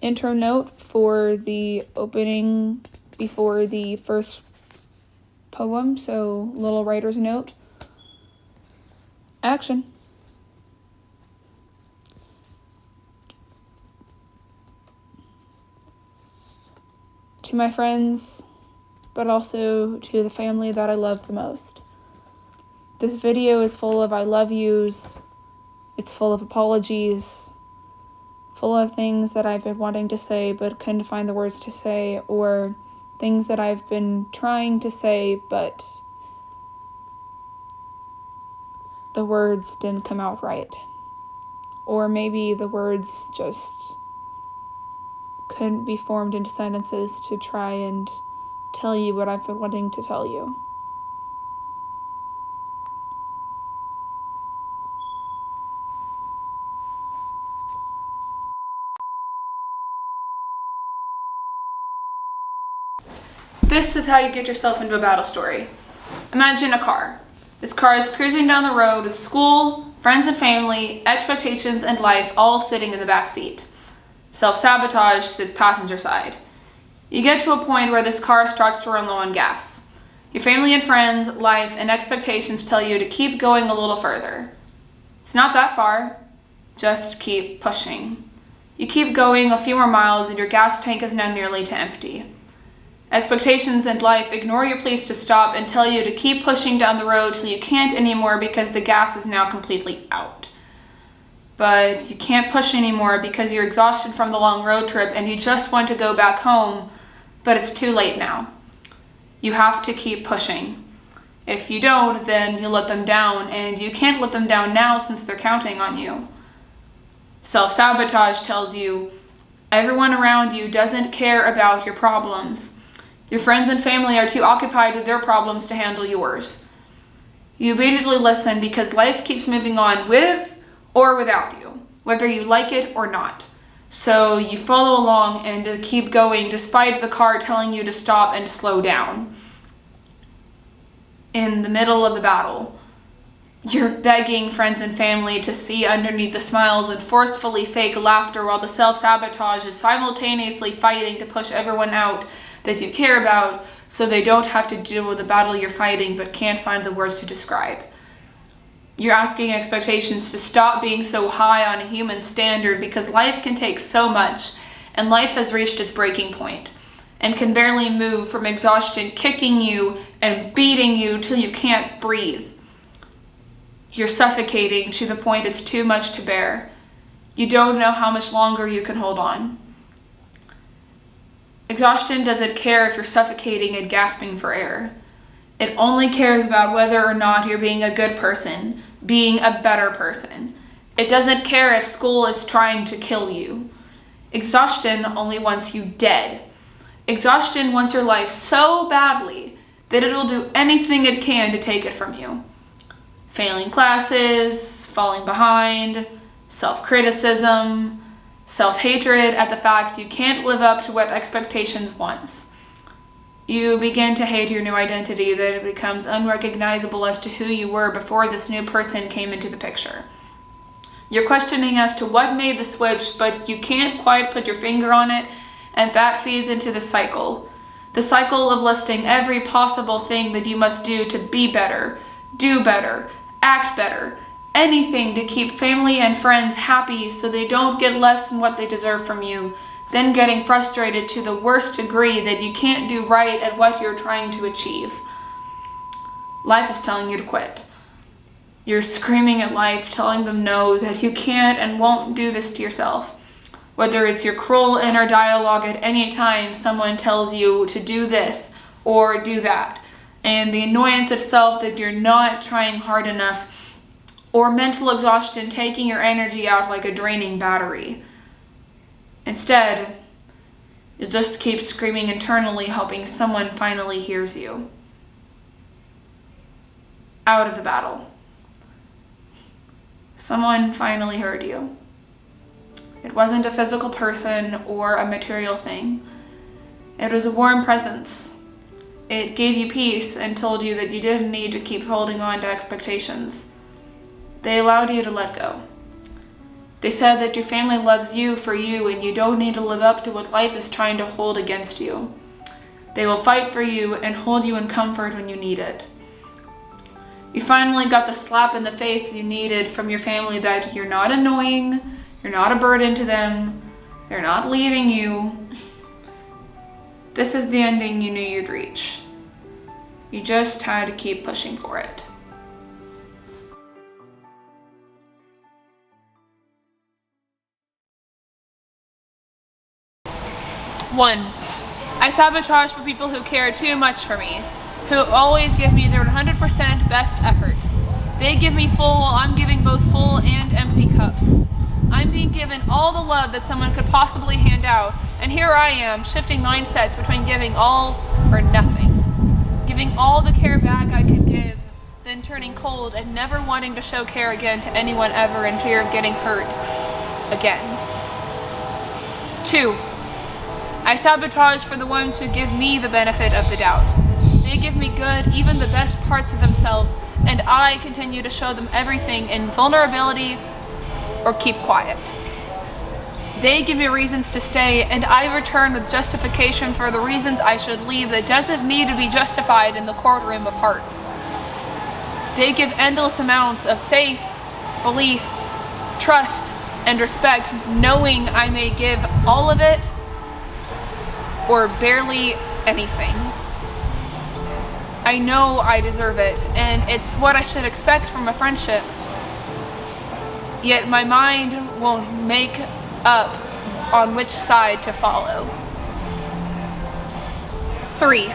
intro note for the opening before the first poem, so little writer's note. Action. To my friends, but also to the family that I love the most. This video is full of I love yous, it's full of apologies, full of things that I've been wanting to say but couldn't find the words to say, or things that I've been trying to say but the words didn't come out right. Or maybe the words just couldn't be formed into sentences to try and tell you what I've been wanting to tell you. This is how you get yourself into a battle story. Imagine a car. This car is cruising down the road with school, friends and family, expectations, and life all sitting in the back seat. Self-sabotage sits passenger side. You get to a point where this car starts to run low on gas. Your family and friends, life, and expectations tell you to keep going a little further. It's not that far. Just keep pushing. You keep going a few more miles and your gas tank is now nearly to empty. Expectations and life ignore your pleas to stop and tell you to keep pushing down the road till you can't anymore because the gas is now completely out. But you can't push anymore because you're exhausted from the long road trip and you just want to go back home, but it's too late now. You have to keep pushing. If you don't, then you let them down, and you can't let them down now since they're counting on you. Self-sabotage tells you everyone around you doesn't care about your problems. Your friends and family are too occupied with their problems to handle yours. You immediately listen because life keeps moving on with or without you, whether you like it or not. So you follow along and keep going despite the car telling you to stop and slow down. In the middle of the battle, you're begging friends and family to see underneath the smiles and forcefully fake laughter while the self-sabotage is simultaneously fighting to push everyone out that you care about so they don't have to deal with the battle you're fighting but can't find the words to describe. You're asking expectations to stop being so high on a human standard because life can take so much and life has reached its breaking point and can barely move from exhaustion, kicking you and beating you till you can't breathe. You're suffocating to the point it's too much to bear. You don't know how much longer you can hold on. Exhaustion doesn't care if you're suffocating and gasping for air. It only cares about whether or not you're being a good person, being a better person. It doesn't care if school is trying to kill you. Exhaustion only wants you dead. Exhaustion wants your life so badly that it'll do anything it can to take it from you. Failing classes, falling behind, self-criticism, self-hatred at the fact you can't live up to what expectations want. You begin to hate your new identity, that it becomes unrecognizable as to who you were before this new person came into the picture. You're questioning as to what made the switch, but you can't quite put your finger on it, and that feeds into the cycle. The cycle of listing every possible thing that you must do to be better, do better, act better, anything to keep family and friends happy so they don't get less than what they deserve from you, then getting frustrated to the worst degree that you can't do right at what you're trying to achieve. Life is telling you to quit. You're screaming at life, telling them no, that you can't and won't do this to yourself. Whether it's your cruel inner dialogue at any time someone tells you to do this or do that, and the annoyance itself that you're not trying hard enough, or mental exhaustion taking your energy out like a draining battery. Instead, you just keep screaming internally, hoping someone finally hears you. Out of the battle. Someone finally heard you. It wasn't a physical person or a material thing. It was a warm presence. It gave you peace and told you that you didn't need to keep holding on to expectations. They allowed you to let go. They said that your family loves you for you and you don't need to live up to what life is trying to hold against you. They will fight for you and hold you in comfort when you need it. You finally got the slap in the face you needed from your family that you're not annoying, you're not a burden to them, they're not leaving you. This is the ending you knew you'd reach. You just had to keep pushing for it. 1. I sabotage for people who care too much for me, who always give me their 100% best effort. They give me full while I'm giving both full and empty cups. I'm being given all the love that someone could possibly hand out, and here I am, shifting mindsets between giving all or nothing. Giving all the care back I could give, then turning cold and never wanting to show care again to anyone ever in fear of getting hurt again. 2. I sabotage for the ones who give me the benefit of the doubt. They give me good, even the best parts of themselves, and I continue to show them everything in vulnerability or keep quiet. They give me reasons to stay, and I return with justification for the reasons I should leave that doesn't need to be justified in the courtroom of hearts. They give endless amounts of faith, belief, trust, and respect, knowing I may give all of it or barely anything. I know I deserve it, and it's what I should expect from a friendship. Yet my mind won't make up on which side to follow. 3.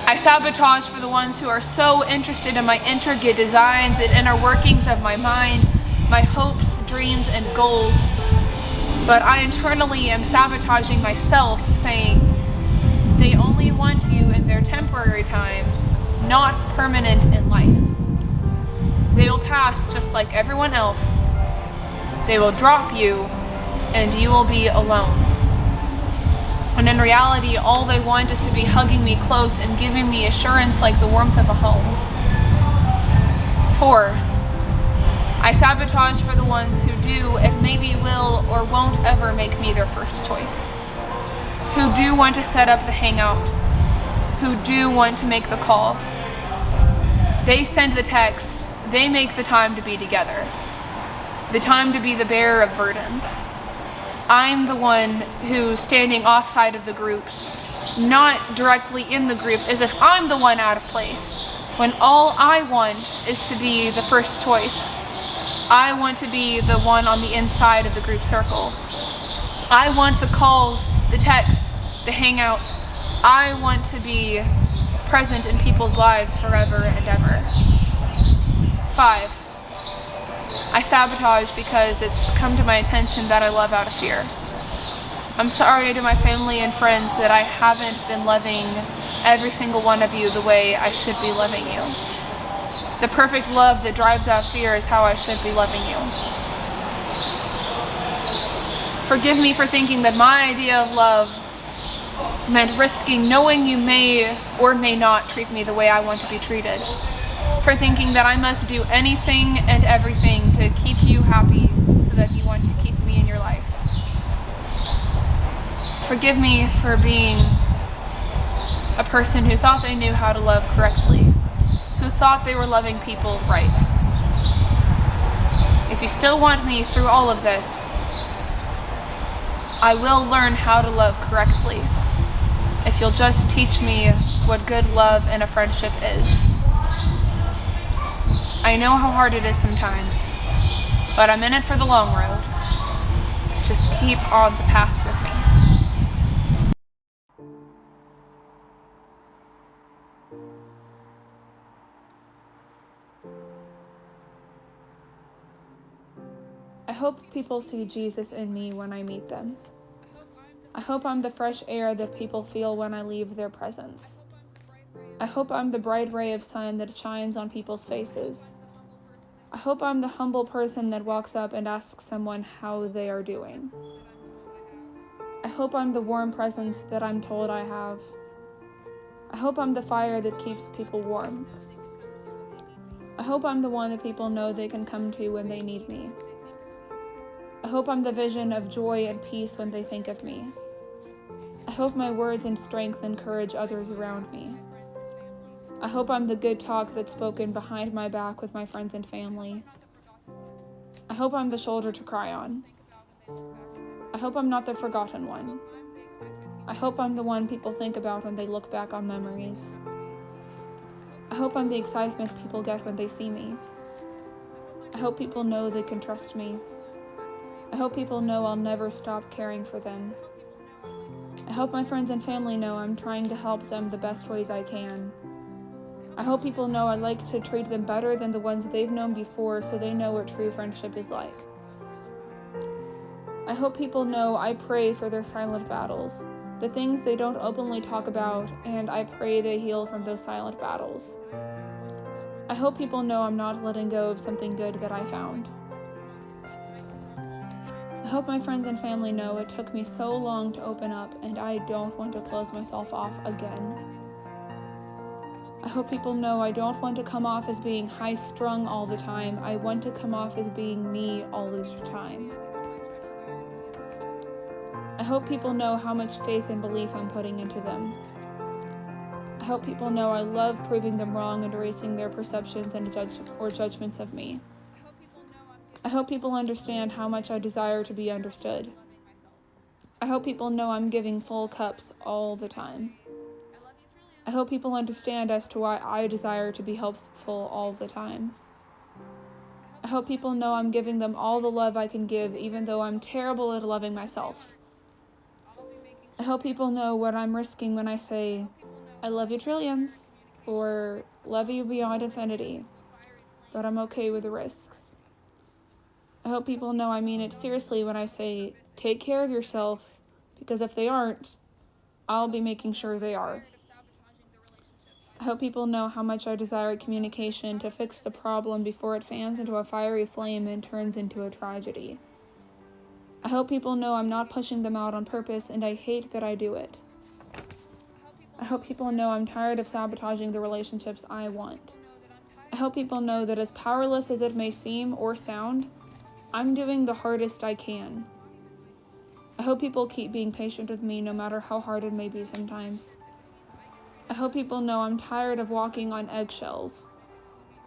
I sabotage for the ones who are so interested in my intricate designs and inner workings of my mind, my hopes, dreams, and goals. But I internally am sabotaging myself, saying, they only want you in their temporary time, not permanent in life. They will pass just like everyone else. They will drop you, and you will be alone. And in reality, all they want is to be hugging me close and giving me assurance like the warmth of a home. 4. I sabotage for the ones who do and maybe will or won't ever make me their first choice. Who do want to set up the hangout. Who do want to make the call. They send the text. They make the time to be together. The time to be the bearer of burdens. I'm the one who's standing offside of the groups, not directly in the group, as if I'm the one out of place, when all I want is to be the first choice. I want to be the one on the inside of the group circle. I want the calls, the texts, the hangouts. I want to be present in people's lives forever and ever. 5. I sabotage because it's come to my attention that I love out of fear. I'm sorry to my family and friends that I haven't been loving every single one of you the way I should be loving you. The perfect love that drives out fear is how I should be loving you. Forgive me for thinking that my idea of love meant risking knowing you may or may not treat me the way I want to be treated. For thinking that I must do anything and everything to keep you happy so that you want to keep me in your life. Forgive me for being a person who thought they knew how to love correctly, who thought they were loving people right. If you still want me through all of this, I will learn how to love correctly. If you'll just teach me what good love in a friendship is. I know how hard it is sometimes, but I'm in it for the long road. Just keep on the path with me. I hope people see Jesus in me when I meet them. I hope I'm the fresh air that people feel when I leave their presence. I hope I'm the bright ray of sun that shines on people's faces. I hope I'm the humble person that walks up and asks someone how they are doing. I hope I'm the warm presence that I'm told I have. I hope I'm the fire that keeps people warm. I hope I'm the one that people know they can come to when they need me. I hope I'm the vision of joy and peace when they think of me. I hope my words and strength encourage others around me. I hope I'm the good talk that's spoken behind my back with my friends and family. I hope I'm the shoulder to cry on. I hope I'm not the forgotten one. I hope I'm the one people think about when they look back on memories. I hope I'm the excitement people get when they see me. I hope people know they can trust me. I hope people know I'll never stop caring for them. I hope my friends and family know I'm trying to help them the best ways I can. I hope people know I like to treat them better than the ones they've known before so they know what true friendship is like. I hope people know I pray for their silent battles, the things they don't openly talk about, and I pray they heal from those silent battles. I hope people know I'm not letting go of something good that I found. I hope my friends and family know it took me so long to open up and I don't want to close myself off again. I hope people know I don't want to come off as being high-strung all the time. I want to come off as being me all the time. I hope people know how much faith and belief I'm putting into them. I hope people know I love proving them wrong and erasing their perceptions and judgments of me. I hope people understand how much I desire to be understood. I hope people know I'm giving full cups all the time. I hope people understand as to why I desire to be helpful all the time. I hope people know I'm giving them all the love I can give, even though I'm terrible at loving myself. I hope people know what I'm risking when I say, I love you trillions, or love you beyond infinity, but I'm okay with the risks. I hope people know I mean it seriously when I say, take care of yourself, because if they aren't, I'll be making sure they are. I hope people know how much I desire communication to fix the problem before it fans into a fiery flame and turns into a tragedy. I hope people know I'm not pushing them out on purpose and I hate that I do it. I hope people know I'm tired of sabotaging the relationships I want. I hope people know that as powerless as it may seem or sound, I'm doing the hardest I can. I hope people keep being patient with me no matter how hard it may be sometimes. I hope people know I'm tired of walking on eggshells.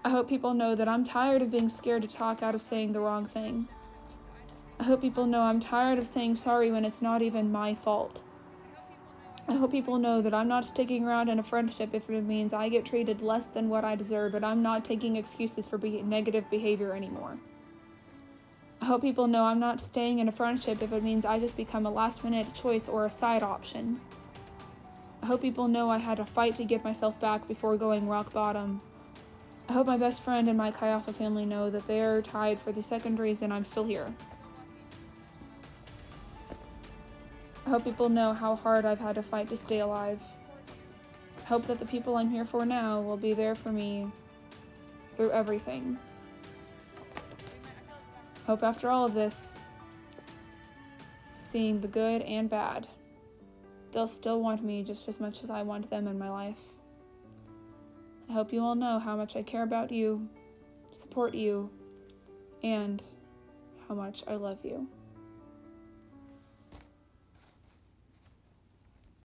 I hope people know that I'm tired of being scared to talk out of saying the wrong thing. I hope people know I'm tired of saying sorry when it's not even my fault. I hope people know that I'm not sticking around in a friendship if it means I get treated less than what I deserve, but I'm not taking excuses for negative behavior anymore. I hope people know I'm not staying in a friendship if it means I just become a last-minute choice or a side option. I hope people know I had to fight to get myself back before going rock bottom. I hope my best friend and my Chi Alpha family know that they are tied for the second reason I'm still here. I hope people know how hard I've had to fight to stay alive. I hope that the people I'm here for now will be there for me through everything. I hope after all of this, seeing the good and bad, they'll still want me just as much as I want them in my life. I hope you all know how much I care about you, support you, and how much I love you.